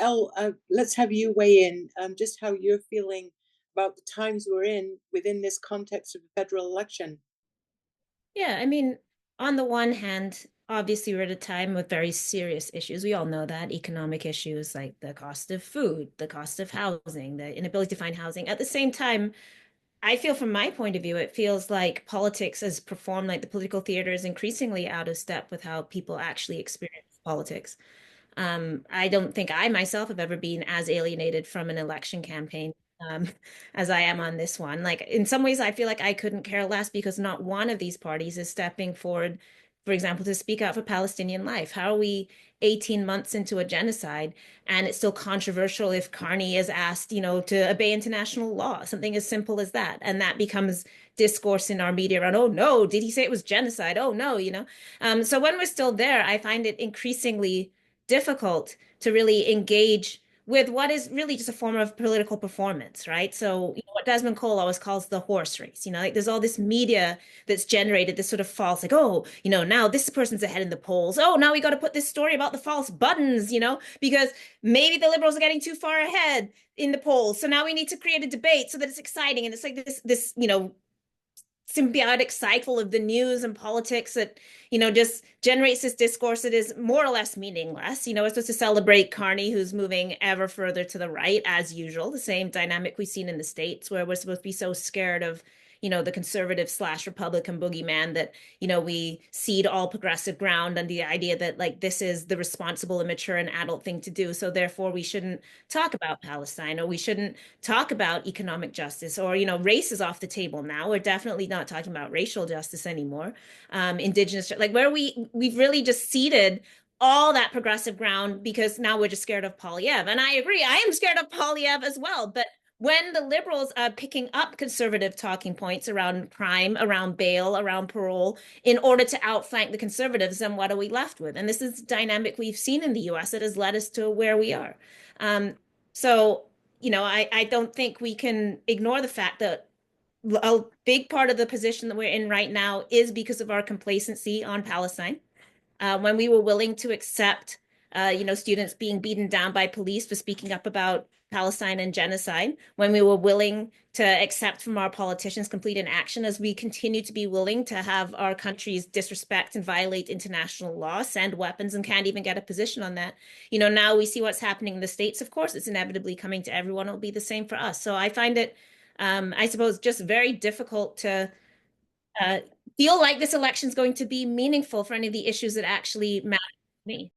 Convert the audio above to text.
Elle, let's have you weigh in just how you're feeling about the times we're in within this context of the federal election. Yeah, I mean, on the one hand, obviously we're at a time with very serious issues. We all know that economic issues like the cost of food, the cost of housing, the inability to find housing. At the same time, I feel from my point of view, it feels like politics has performed like the political theater is increasingly out of step with how people actually experience politics. I don't think I myself have ever been as alienated from an election campaign um, as I am on this one. Like in some ways, I feel like I couldn't care less because not one of these parties is stepping forward, for example, to speak out for Palestinian life. How are we 18 months into a genocide and it's still controversial if Carney is asked, to obey international law, something as simple as that. And that becomes discourse in our media around, oh no, did he say it was genocide? Oh no. So when we're still there, I find it increasingly difficult to really engage with what is really just a form of political performance, right? So, what Desmond Cole always calls the horse race, like there's all this media that's generated this sort of false, like, oh, now this person's ahead in the polls. Oh, now we got to put this story about the false buttons, because maybe the liberals are getting too far ahead in the polls. So now we need to create a debate so that it's exciting. And it's like this, symbiotic cycle of the news and politics that just generates this discourse that is more or less meaningless. We're supposed to celebrate Carney, who's moving ever further to the right, as usual, the same dynamic we've seen in the States, where we're supposed to be so scared of the conservative slash Republican boogeyman that we cede all progressive ground and the idea that like this is the responsible and mature and adult thing to do, so therefore we shouldn't talk about Palestine, or we shouldn't talk about economic justice, or race is off the table now. We're definitely not talking about racial justice anymore. Indigenous, like where we've really just ceded all that progressive ground because now we're just scared of Polyev. And I agree, I am scared of Polyev as well. But when the liberals are picking up conservative talking points around crime, around bail, around parole, in order to outflank the conservatives, then what are we left with? And this is dynamic we've seen in the US that has led us to where we are. Um, so, I don't think we can ignore the fact that a big part of the position that we're in right now is because of our complacency on Palestine. When we were willing to accept, students being beaten down by police for speaking up about Palestine and genocide, when we were willing to accept from our politicians complete inaction, as we continue to be willing to have our countries disrespect and violate international law, send weapons, and can't even get a position on that. Now we see what's happening in the States. Of course, it's inevitably coming to everyone. It'll be the same for us. So I find it, I suppose, just very difficult to uh, feel like this election is going to be meaningful for any of the issues that actually matter to me.